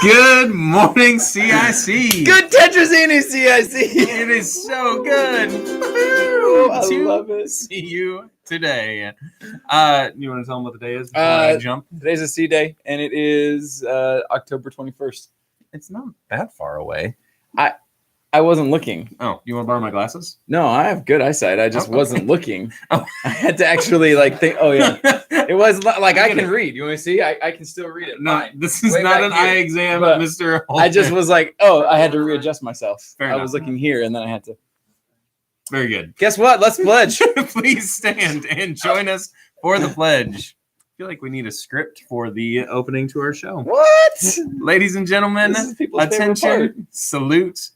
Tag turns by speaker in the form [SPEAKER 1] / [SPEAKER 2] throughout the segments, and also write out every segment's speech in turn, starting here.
[SPEAKER 1] Good morning, CIC.
[SPEAKER 2] Good Tetrazini, CIC.
[SPEAKER 1] It is so good.
[SPEAKER 2] I love it.
[SPEAKER 1] See you today. You want to tell them what the day is before I jump?
[SPEAKER 2] Today's a C day, and it is October 21st.
[SPEAKER 1] It's not that far away.
[SPEAKER 2] I wasn't looking.
[SPEAKER 1] Oh, you want to borrow my glasses?
[SPEAKER 2] No, I have good eyesight. I just wasn't looking.
[SPEAKER 1] Oh.
[SPEAKER 2] I had to actually think. Oh yeah, it was like I can read. You want to see? I can still read it.
[SPEAKER 1] No,
[SPEAKER 2] Fine.
[SPEAKER 1] this is
[SPEAKER 2] Way
[SPEAKER 1] not
[SPEAKER 2] back
[SPEAKER 1] an
[SPEAKER 2] here.
[SPEAKER 1] eye exam,
[SPEAKER 2] But
[SPEAKER 1] Mr. Holton.
[SPEAKER 2] I just was like, oh, I had to readjust myself.
[SPEAKER 1] Fair
[SPEAKER 2] I
[SPEAKER 1] enough.
[SPEAKER 2] was looking here, and then I had to.
[SPEAKER 1] Very good.
[SPEAKER 2] Guess what? Let's pledge.
[SPEAKER 1] Please stand and join us for the pledge. I feel like we need a script for the opening to our show.
[SPEAKER 2] What?
[SPEAKER 1] Ladies and gentlemen,
[SPEAKER 2] This is people's favorite part.
[SPEAKER 1] attention, salute,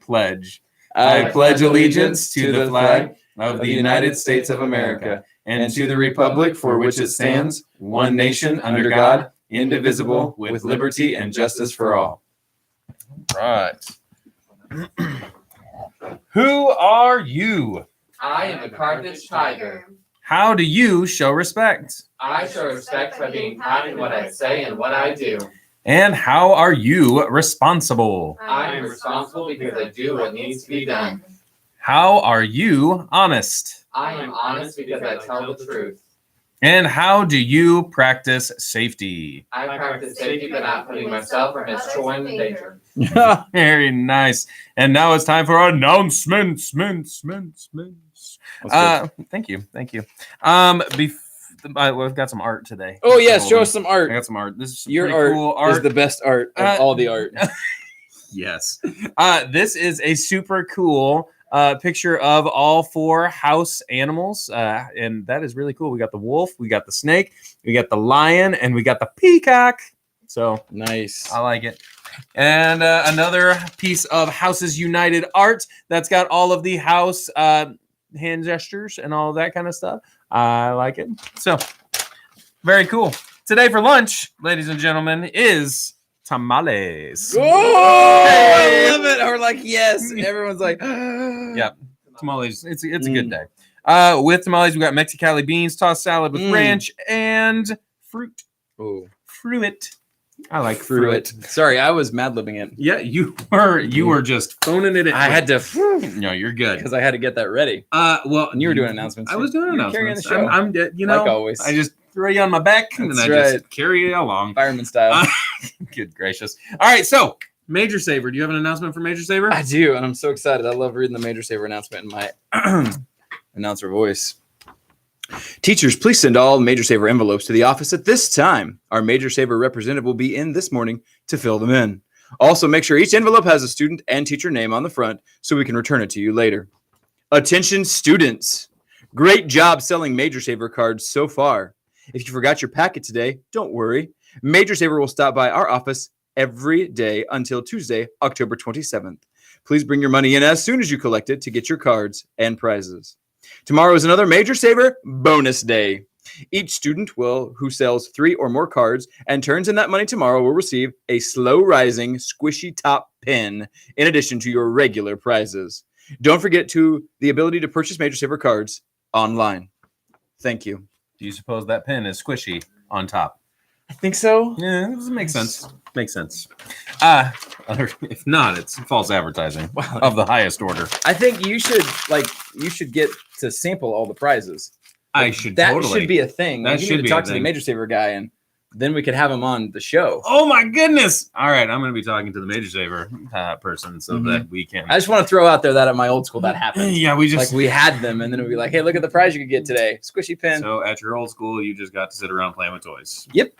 [SPEAKER 1] pledge. I pledge allegiance to the flag of the United States of America and to the republic for which it stands, one nation under God, indivisible, with liberty and justice for all. Right. Who are you?
[SPEAKER 3] I am the Carthage Tiger.
[SPEAKER 1] How do you show respect?
[SPEAKER 3] I show respect by being kind in what I say and what I do.
[SPEAKER 1] And how are you responsible?
[SPEAKER 3] I am responsible because I do what needs to be done.
[SPEAKER 1] How are you honest?
[SPEAKER 3] I am honest because I tell the truth.
[SPEAKER 1] And how do you practice safety?
[SPEAKER 3] I practice safety by not putting myself or Miss Troy in danger.
[SPEAKER 1] Very nice. And now it's time for announcements. Thank you. We've got some art today.
[SPEAKER 2] Oh yes, show us some
[SPEAKER 1] I
[SPEAKER 2] art.
[SPEAKER 1] got some art. This is some
[SPEAKER 2] Your
[SPEAKER 1] pretty
[SPEAKER 2] art,
[SPEAKER 1] cool art.
[SPEAKER 2] is the best art of all the art.
[SPEAKER 1] Yes. This is a super cool picture of all four house animals. And that is really cool. We got the wolf, we got the snake, we got the lion, and we got the peacock. So
[SPEAKER 2] Nice.
[SPEAKER 1] I like it. And another piece of Houses United art that's got all of the house hand gestures and all of that kind of stuff. I like it. So very cool. Today for lunch, ladies and gentlemen, is tamales.
[SPEAKER 2] Oh, I love it. Or like, yes. Everyone's like,
[SPEAKER 1] Yeah, tamales. It's a good day. With tamales, we got Mexicali beans, tossed salad with ranch, and fruit.
[SPEAKER 2] Oh,
[SPEAKER 1] Fruit. I like
[SPEAKER 2] fruit. Sorry, I was mad libbing it.
[SPEAKER 1] Yeah, you were just phoning it in.
[SPEAKER 2] I had to,
[SPEAKER 1] No, you're good.
[SPEAKER 2] because I had to get that ready.
[SPEAKER 1] Well,
[SPEAKER 2] And you were doing announcements.
[SPEAKER 1] I was doing
[SPEAKER 2] You were carrying
[SPEAKER 1] announcements.
[SPEAKER 2] the show.
[SPEAKER 1] I'm you know,
[SPEAKER 2] Like always.
[SPEAKER 1] I just throw you on my back and then
[SPEAKER 2] That's
[SPEAKER 1] I just
[SPEAKER 2] right.
[SPEAKER 1] carry you along.
[SPEAKER 2] Fireman style.
[SPEAKER 1] Good gracious. All right, so Major Saver. Do you have an announcement for Major Saver?
[SPEAKER 2] I do, and I'm so excited. I love reading the Major Saver announcement in my announcer voice. Teachers, please send all Major Saver envelopes to the office at this time. Our Major Saver representative will be in this morning to fill them in. Also, make sure each envelope has a student and teacher name on the front so we can return it to you later. Attention students. Great job selling Major Saver cards so far. If you forgot your packet today, don't worry. Major Saver will stop by our office every day until Tuesday, October 27th. Please bring your money in as soon as you collect it to get your cards and prizes. Tomorrow is another Major Saver bonus day. Each student who sells 3 or more cards and turns in that money tomorrow will receive a slow-rising, squishy top pen in addition to your regular prizes. Don't forget the ability to purchase Major Saver cards online. Thank you.
[SPEAKER 1] Do you suppose that pen is squishy on top?
[SPEAKER 2] I think so.
[SPEAKER 1] Yeah, it makes sense. Makes sense. If not, it's false advertising of the highest order.
[SPEAKER 2] I think you should get to sample all the prizes.
[SPEAKER 1] I should
[SPEAKER 2] That
[SPEAKER 1] totally.
[SPEAKER 2] should be a thing.
[SPEAKER 1] That
[SPEAKER 2] You
[SPEAKER 1] should
[SPEAKER 2] need
[SPEAKER 1] be
[SPEAKER 2] to
[SPEAKER 1] a
[SPEAKER 2] talk to the
[SPEAKER 1] thing.
[SPEAKER 2] Major Saver guy, and then we could have him on the show.
[SPEAKER 1] Oh my goodness! All right, I'm going to be talking to the Major Saver person so that we can.
[SPEAKER 2] I just want to throw out there that at my old school that happened.
[SPEAKER 1] Yeah, we just.
[SPEAKER 2] Like we had them, and then it would be like, "Hey, look at the prize you could get today, squishy pen."
[SPEAKER 1] So at your old school, you just got to sit around playing with toys.
[SPEAKER 2] Yep.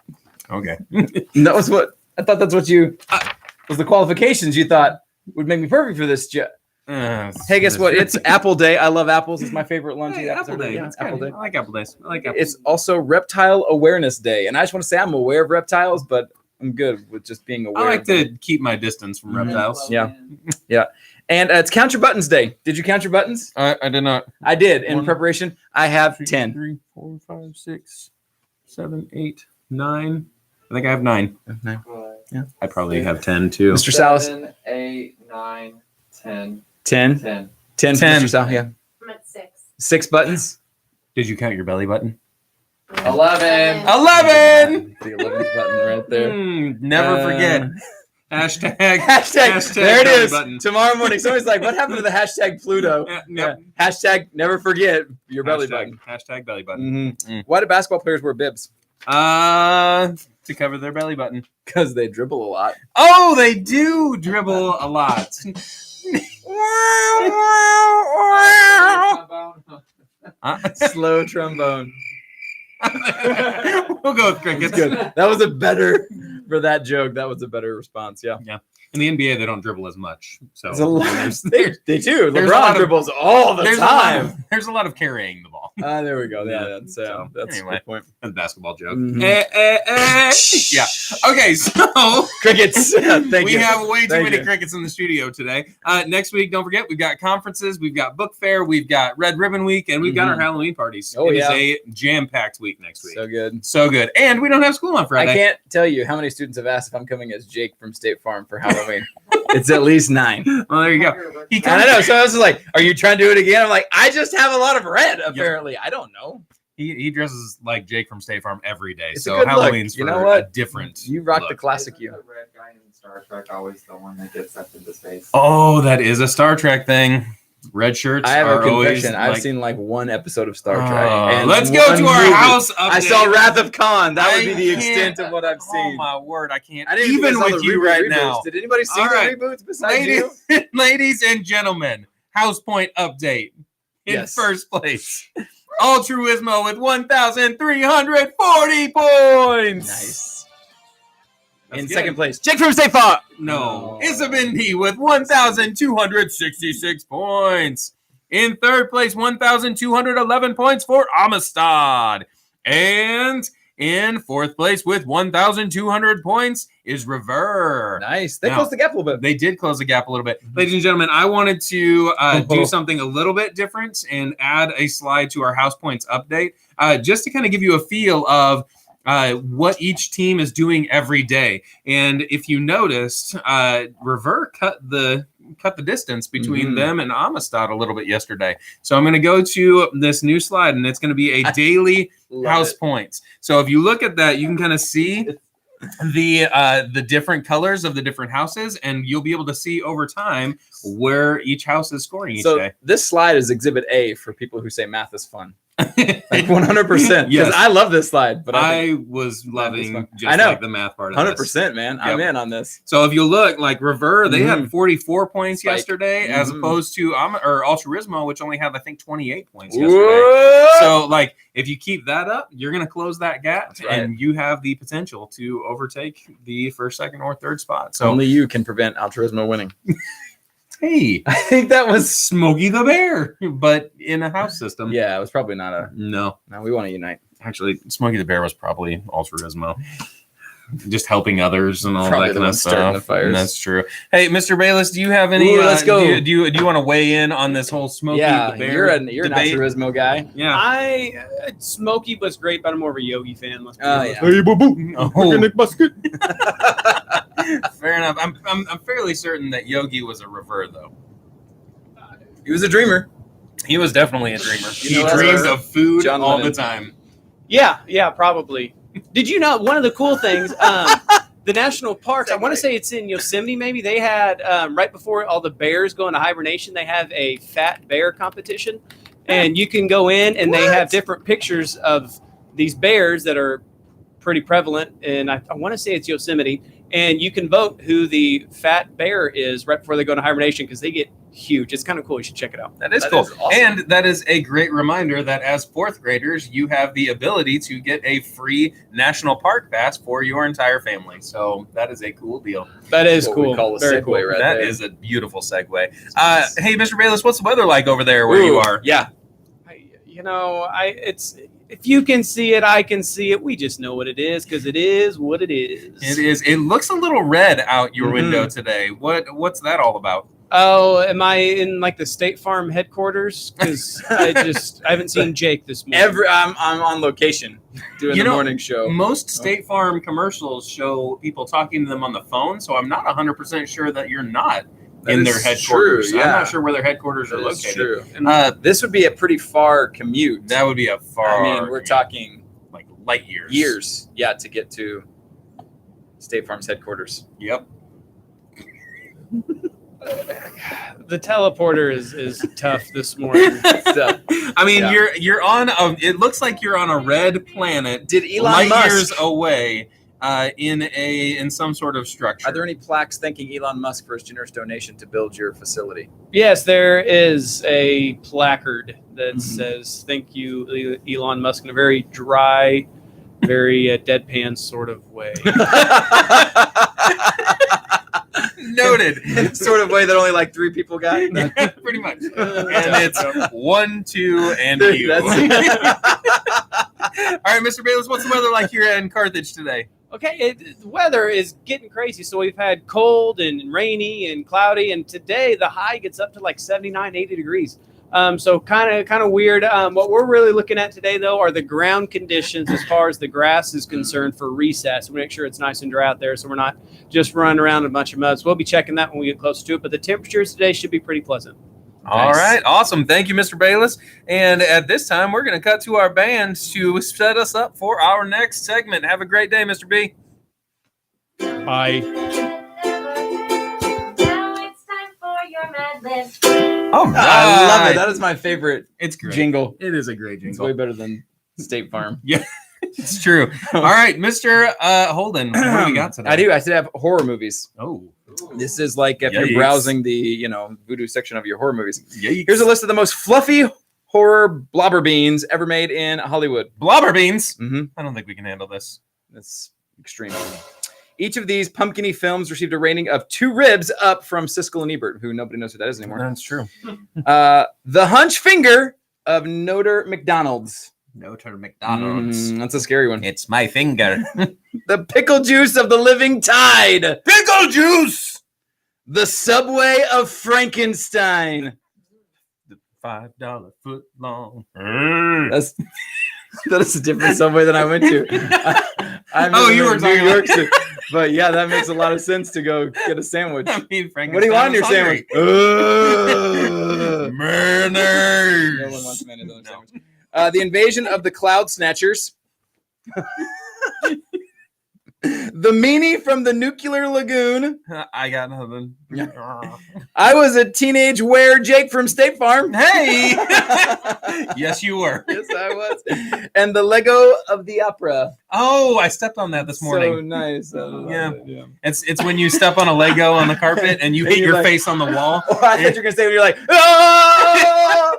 [SPEAKER 1] Okay.
[SPEAKER 2] And that was what I thought. That's what was the qualifications you thought would make me perfect for this job. Hey, guess what? It's Apple Day. I love apples. It's my favorite lunch.
[SPEAKER 1] Hey, Apple Day.
[SPEAKER 2] Yeah,
[SPEAKER 1] That's
[SPEAKER 2] Apple
[SPEAKER 1] good.
[SPEAKER 2] Day.
[SPEAKER 1] I like Apple Days. I like apples.
[SPEAKER 2] It's also Reptile Awareness Day, and I just want to say I'm aware of reptiles, but I'm good with just being aware.
[SPEAKER 1] I like
[SPEAKER 2] of them.
[SPEAKER 1] to keep my distance from
[SPEAKER 2] Mhm.
[SPEAKER 1] reptiles.
[SPEAKER 2] Yeah. And it's Count Your Buttons Day. Did you count your buttons?
[SPEAKER 1] I did not.
[SPEAKER 2] I did. In
[SPEAKER 1] 1,
[SPEAKER 2] preparation, I have
[SPEAKER 1] 2,
[SPEAKER 2] 10.
[SPEAKER 1] 3, 4, 5, 6, 7, 8, 9. I think I have 9.
[SPEAKER 2] Yeah.
[SPEAKER 1] I probably have 10 too.
[SPEAKER 2] Mr. Salas.
[SPEAKER 3] 7, 8, 9, 10.
[SPEAKER 2] 10.
[SPEAKER 3] 10.
[SPEAKER 2] 10 for
[SPEAKER 1] 10.
[SPEAKER 2] Mr. Sal, yeah.
[SPEAKER 4] I'm at 6.
[SPEAKER 2] 6 buttons.
[SPEAKER 1] Did you count your belly button?
[SPEAKER 3] 11.
[SPEAKER 1] 11!
[SPEAKER 2] The 11th button right there.
[SPEAKER 1] Never
[SPEAKER 2] Uh,
[SPEAKER 1] forget. Hashtag.
[SPEAKER 2] There it
[SPEAKER 1] belly
[SPEAKER 2] is.
[SPEAKER 1] button.
[SPEAKER 2] Tomorrow morning, somebody's like, "What happened to the hashtag Pluto?"
[SPEAKER 1] Yep.
[SPEAKER 2] Hashtag never forget your belly button.
[SPEAKER 1] Hashtag belly button.
[SPEAKER 2] Why do basketball players wear bibs?
[SPEAKER 1] To cover their belly button.
[SPEAKER 2] Because they dribble a lot.
[SPEAKER 1] Oh, they do dribble a lot.
[SPEAKER 2] Slow trombone.
[SPEAKER 1] We'll go with crickets.
[SPEAKER 2] Good. That was a better for that joke. That was a better response. Yeah.
[SPEAKER 1] In the NBA, they don't dribble as much. So
[SPEAKER 2] There's a lot.
[SPEAKER 1] there's
[SPEAKER 2] They do.
[SPEAKER 1] there's a
[SPEAKER 2] LeBron
[SPEAKER 1] lot of-
[SPEAKER 2] dribbles all the time.
[SPEAKER 1] there's a lot of carrying the ball.
[SPEAKER 2] There we go.
[SPEAKER 1] Yeah.
[SPEAKER 2] Yeah, that's
[SPEAKER 1] Anyway.
[SPEAKER 2] a good point.
[SPEAKER 1] That's a basketball joke.
[SPEAKER 2] Mhm.
[SPEAKER 1] Yeah. Okay, so
[SPEAKER 2] Crickets. Thank
[SPEAKER 1] we
[SPEAKER 2] you.
[SPEAKER 1] have way too
[SPEAKER 2] Thank
[SPEAKER 1] many
[SPEAKER 2] you.
[SPEAKER 1] crickets in the studio today. Next week, don't forget, we've got conferences, we've got book fair, we've got Red Ribbon Week, and we've got our Halloween parties.
[SPEAKER 2] Oh,
[SPEAKER 1] It is
[SPEAKER 2] yeah.
[SPEAKER 1] a jam-packed week next week.
[SPEAKER 2] So good.
[SPEAKER 1] So good. And we don't have school on
[SPEAKER 2] I
[SPEAKER 1] Friday.
[SPEAKER 2] can't tell you how many students have asked if I'm coming as Jake from State Farm for Halloween. It's at least 9.
[SPEAKER 1] Well, there you go. He
[SPEAKER 2] I
[SPEAKER 1] comes,
[SPEAKER 2] don't know. So I was like, "Are you trying to do it again?" I'm like, "I just have a lot of red." Apparently, I don't know.
[SPEAKER 1] he dresses like Jake from State Farm every day.
[SPEAKER 2] It's a
[SPEAKER 1] so
[SPEAKER 2] good look.
[SPEAKER 1] Halloween's
[SPEAKER 2] You
[SPEAKER 1] for
[SPEAKER 2] know what?
[SPEAKER 1] a different
[SPEAKER 2] You rock the
[SPEAKER 1] look.
[SPEAKER 2] classic you.
[SPEAKER 3] The red guy in Star Trek always the one that gets sucked into space.
[SPEAKER 1] Oh, that is a Star Trek thing. Red shirts
[SPEAKER 2] I have
[SPEAKER 1] are
[SPEAKER 2] a
[SPEAKER 1] always
[SPEAKER 2] confession. I've
[SPEAKER 1] like,
[SPEAKER 2] seen like one episode of Star Trek.
[SPEAKER 1] Oh, let's go to
[SPEAKER 2] one
[SPEAKER 1] our
[SPEAKER 2] movie.
[SPEAKER 1] house update.
[SPEAKER 2] I saw Wrath of Khan. That would be the
[SPEAKER 1] I
[SPEAKER 2] extent
[SPEAKER 1] can't-
[SPEAKER 2] of what I've seen.
[SPEAKER 1] Oh my word, I can't.
[SPEAKER 2] I didn't
[SPEAKER 1] Even
[SPEAKER 2] think I saw
[SPEAKER 1] with
[SPEAKER 2] the
[SPEAKER 1] you
[SPEAKER 2] reboot
[SPEAKER 1] right
[SPEAKER 2] reboots.
[SPEAKER 1] now.
[SPEAKER 2] Did anybody see
[SPEAKER 1] All
[SPEAKER 2] the
[SPEAKER 1] right.
[SPEAKER 2] reboots besides you?
[SPEAKER 1] Ladies and gentlemen, House Point update. In
[SPEAKER 2] Yes.
[SPEAKER 1] first place, Altruismo with 1,340 points.
[SPEAKER 2] Nice.
[SPEAKER 1] That's
[SPEAKER 2] In
[SPEAKER 1] good.
[SPEAKER 2] second place, Jake from State Farm.
[SPEAKER 1] No. Isabindi with 1,266 points. In third place, 1,211 points for Amistad. And in fourth place with 1,200 points is Rever.
[SPEAKER 2] Nice. They
[SPEAKER 1] Now-
[SPEAKER 2] closed the gap a little bit.
[SPEAKER 1] They did close the gap a little bit. Ladies and gentlemen, I wanted to do
[SPEAKER 2] Oh.
[SPEAKER 1] something a little bit different and add a slide to our House Points update just to kind of give you a feel of what each team is doing every day. And if you noticed, Rever cut the distance between
[SPEAKER 2] Mhm.
[SPEAKER 1] them and Amistad a little bit yesterday. So I'm going to go to this new slide, and it's going to be a daily
[SPEAKER 2] Love
[SPEAKER 1] house
[SPEAKER 2] it.
[SPEAKER 1] points. So if you look at that, you can kind of see the different colors of the different houses, and you'll be able to see over time where each house is scoring each
[SPEAKER 2] So
[SPEAKER 1] day.
[SPEAKER 2] this slide is Exhibit A for people who say math is fun. Like 100%.
[SPEAKER 1] Yes.
[SPEAKER 2] Because I love this slide, but I
[SPEAKER 1] I was loving
[SPEAKER 2] fun.
[SPEAKER 1] just
[SPEAKER 2] I know.
[SPEAKER 1] like the math part of
[SPEAKER 2] 100%, man. I'm
[SPEAKER 1] Yep.
[SPEAKER 2] in on this.
[SPEAKER 1] So if you look, like Rever, they had 44 points
[SPEAKER 2] Spike.
[SPEAKER 1] yesterday, as
[SPEAKER 2] Mhm.
[SPEAKER 1] opposed to Altruismo, which only had I think 28 points yesterday.
[SPEAKER 2] Whoa!
[SPEAKER 1] So like if you keep that up, you're going to close that gap,
[SPEAKER 2] That's right.
[SPEAKER 1] and you have the potential to overtake the first, second, or third spot. So
[SPEAKER 2] Only you can prevent Altruismo winning.
[SPEAKER 1] hey,
[SPEAKER 2] I think that was.
[SPEAKER 1] Smokey the Bear, but in a house system.
[SPEAKER 2] Yeah, it was probably not a.
[SPEAKER 1] No,
[SPEAKER 2] No, we want to unite.
[SPEAKER 1] actually, Smokey the Bear was probably Altruismo. Just helping others and all
[SPEAKER 2] Probably
[SPEAKER 1] that
[SPEAKER 2] the
[SPEAKER 1] kind of
[SPEAKER 2] one starting the
[SPEAKER 1] stuff.
[SPEAKER 2] fires.
[SPEAKER 1] And that's true. Hey, Mr. Bayless, do you have any?
[SPEAKER 2] Ooh, let's go.
[SPEAKER 1] Do you want to weigh in on this whole Smokey
[SPEAKER 2] Yeah,
[SPEAKER 1] the Bear
[SPEAKER 2] you're an
[SPEAKER 1] debate?
[SPEAKER 2] Altruismo guy.
[SPEAKER 1] Yeah.
[SPEAKER 4] Smokey was great, but I'm more of a Yogi fan. Let's be
[SPEAKER 2] Oh,
[SPEAKER 4] honest.
[SPEAKER 2] yeah.
[SPEAKER 1] Hey, boo boo. Oh,
[SPEAKER 2] Nick Busket.
[SPEAKER 1] fair enough. I'm fairly certain that Yogi was a Rever, though.
[SPEAKER 2] He was a dreamer.
[SPEAKER 1] He was definitely a dreamer.
[SPEAKER 2] You
[SPEAKER 1] He
[SPEAKER 2] know that's
[SPEAKER 1] dreamed
[SPEAKER 2] right.
[SPEAKER 1] of food
[SPEAKER 2] John
[SPEAKER 1] all
[SPEAKER 2] Lennon.
[SPEAKER 1] the time.
[SPEAKER 4] Yeah, probably. Did you know one of the cool things? The national parks. I want to say it's in Yosemite. Maybe they had right before all the bears go into hibernation. They have a fat bear competition, and you can go in and they have different pictures of these bears that are pretty prevalent. And I want to say it's Yosemite, and you can vote who the fat bear is right before they go into hibernation because they get huge. It's kind of cool. You should check it out.
[SPEAKER 1] That is
[SPEAKER 2] That
[SPEAKER 1] cool.
[SPEAKER 2] is awesome.
[SPEAKER 1] And that is a great reminder that as fourth graders, you have the ability to get a free national park pass for your entire family. So that is a cool deal.
[SPEAKER 4] That is
[SPEAKER 2] What we
[SPEAKER 4] cool.
[SPEAKER 2] call a
[SPEAKER 4] Very
[SPEAKER 2] segue
[SPEAKER 4] cool.
[SPEAKER 2] right
[SPEAKER 1] That
[SPEAKER 2] there.
[SPEAKER 1] is a beautiful segue. Hey, Mr. Bayless, what's the weather like over there where you
[SPEAKER 2] Ooh,
[SPEAKER 1] are?
[SPEAKER 2] Yeah.
[SPEAKER 4] It's if you can see it, I can see it. We just know what it is because it is what it is.
[SPEAKER 1] It is. It looks a little red out your
[SPEAKER 2] Mhm.
[SPEAKER 1] window today. What's that all about?
[SPEAKER 4] Oh, am I in like the State Farm headquarters? Because I haven't seen Jake this morning.
[SPEAKER 2] I'm on location doing
[SPEAKER 1] You
[SPEAKER 2] the
[SPEAKER 1] know,
[SPEAKER 2] morning show.
[SPEAKER 1] Most State Farm commercials show people talking to them on the phone, so I'm not 100% sure that you're not
[SPEAKER 2] That
[SPEAKER 1] in their
[SPEAKER 2] is
[SPEAKER 1] headquarters.
[SPEAKER 2] true,
[SPEAKER 1] I'm
[SPEAKER 2] yeah.
[SPEAKER 1] not sure where their headquarters are
[SPEAKER 2] That is
[SPEAKER 1] located.
[SPEAKER 2] true.
[SPEAKER 4] And
[SPEAKER 2] This would be a pretty far commute.
[SPEAKER 1] That would be a far.
[SPEAKER 2] I mean, we're talking
[SPEAKER 1] like light years.
[SPEAKER 2] years, yeah, to get to State Farm's headquarters.
[SPEAKER 1] Yep.
[SPEAKER 4] The teleporter is tough this morning.
[SPEAKER 2] So,
[SPEAKER 1] I mean,
[SPEAKER 2] Yeah.
[SPEAKER 1] you're on a. It looks like you're on a red planet,
[SPEAKER 2] did Elon
[SPEAKER 1] light
[SPEAKER 2] Musk?
[SPEAKER 1] years away, in some sort of structure.
[SPEAKER 2] Are there any plaques thanking Elon Musk for his generous donation to build your facility?
[SPEAKER 4] Yes, there is a placard that
[SPEAKER 2] Mhm.
[SPEAKER 4] says "Thank you, Elon Musk" in a very dry, very deadpan sort of way.
[SPEAKER 1] Noted.
[SPEAKER 2] Sort of way that only like 3 people got.
[SPEAKER 1] Yeah, pretty much. And it's 1, 2, and you.
[SPEAKER 2] That's
[SPEAKER 1] All right, Mr. Bayless, what's the weather like here in Carthage today?
[SPEAKER 4] Okay, the weather is getting crazy. So we've had cold and rainy and cloudy, and today the high gets up to like 79, 80 degrees. So kind of weird. What we're really looking at today, though, are the ground conditions as far as the grass is concerned for recess. We make sure it's nice and dry out there, so we're not just running around in a bunch of mud. So we'll be checking that when we get close to it. But the temperatures today should be pretty pleasant.
[SPEAKER 1] All
[SPEAKER 2] Nice.
[SPEAKER 1] right, awesome. Thank you, Mr. Bayless. And at this time, we're going to cut to our band to set us up for our next segment. Have a great day, Mr. B.
[SPEAKER 4] Bye.
[SPEAKER 5] Now it's time for your Mad Lib.
[SPEAKER 1] All right.
[SPEAKER 2] I love it. That is my favorite
[SPEAKER 1] It's great.
[SPEAKER 2] jingle.
[SPEAKER 1] It is a great
[SPEAKER 2] It's
[SPEAKER 1] jingle.
[SPEAKER 2] way better than State Farm.
[SPEAKER 1] It's true. All right, Mr. Holden, what do we got today?
[SPEAKER 2] I do. I still have horror movies.
[SPEAKER 1] Oh,
[SPEAKER 2] This is like if
[SPEAKER 1] Yikes.
[SPEAKER 2] you're browsing the voodoo section of your horror movies.
[SPEAKER 1] yikes.
[SPEAKER 2] Here's a list of the most fluffy horror blobber beans ever made in Hollywood.
[SPEAKER 1] Blobber beans.
[SPEAKER 2] Mm-hmm.
[SPEAKER 1] I don't think we can handle this.
[SPEAKER 2] That's extreme. Each of these pumpkin-y films received a rating of 2 ribs up from Siskel and Ebert, who nobody knows who that is anymore.
[SPEAKER 1] That's true.
[SPEAKER 2] The Hunch Finger of Notre McDonald's.
[SPEAKER 1] No to McDonald's.
[SPEAKER 2] That's a scary one.
[SPEAKER 1] It's my finger.
[SPEAKER 2] The Pickle Juice of the Living Tide.
[SPEAKER 1] Pickle juice.
[SPEAKER 2] The Subway of Frankenstein.
[SPEAKER 1] The $5 foot long.
[SPEAKER 2] That's that is a different Subway than I went to. I'm
[SPEAKER 1] Oh, you were
[SPEAKER 2] in New
[SPEAKER 1] talking
[SPEAKER 2] York, City. But yeah, that makes a lot of sense to go get a sandwich.
[SPEAKER 1] I mean, Frankenstein
[SPEAKER 2] What do you want in your
[SPEAKER 1] was
[SPEAKER 2] sandwich?
[SPEAKER 1] hungry.
[SPEAKER 2] No
[SPEAKER 1] Mayonnaise.
[SPEAKER 2] one wants mayonnaise on their sandwich. The Invasion of the Cloud Snatchers. The Meanie from the Nuclear Lagoon.
[SPEAKER 1] I got nothing.
[SPEAKER 2] I was a teenage were Jake from State Farm.
[SPEAKER 1] Hey. Yes, you were.
[SPEAKER 2] Yes, I was. And the Lego of the Opera.
[SPEAKER 1] Oh, I stepped on that this morning.
[SPEAKER 2] So nice. I love
[SPEAKER 1] Yeah.
[SPEAKER 2] it, yeah.
[SPEAKER 1] It's when you step on a Lego on the carpet and you
[SPEAKER 2] And
[SPEAKER 1] hit
[SPEAKER 2] you're
[SPEAKER 1] your
[SPEAKER 2] like-
[SPEAKER 1] face on the wall.
[SPEAKER 2] Oh, I thought you were gonna say when you're like, oh!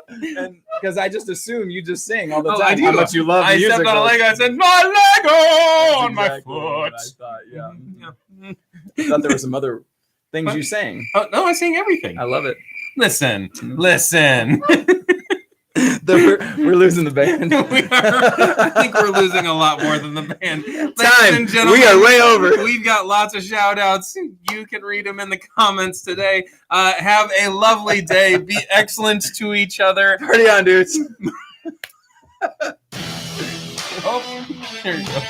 [SPEAKER 2] Because I just assume you just sing all the
[SPEAKER 1] Oh,
[SPEAKER 2] time.
[SPEAKER 1] I do.
[SPEAKER 2] How much you love
[SPEAKER 1] I stepped on a
[SPEAKER 2] musicals.
[SPEAKER 1] Lego. I said, "My Lego on my
[SPEAKER 2] Exactly what
[SPEAKER 1] foot."
[SPEAKER 2] I thought, yeah.
[SPEAKER 1] Yeah.
[SPEAKER 2] I thought there were some other things you sang.
[SPEAKER 1] Oh, no, I sing everything.
[SPEAKER 2] I love it.
[SPEAKER 1] Listen, listen.
[SPEAKER 2] We're losing the band.
[SPEAKER 1] I think we're losing a lot more than the band. Ladies
[SPEAKER 2] Time.
[SPEAKER 1] and gentlemen,
[SPEAKER 2] We are way over.
[SPEAKER 1] We've got lots of shout outs. You can read them in the comments today. Have a lovely day. Be excellent to each other.
[SPEAKER 2] Party on, dudes.
[SPEAKER 1] Oh, there you go.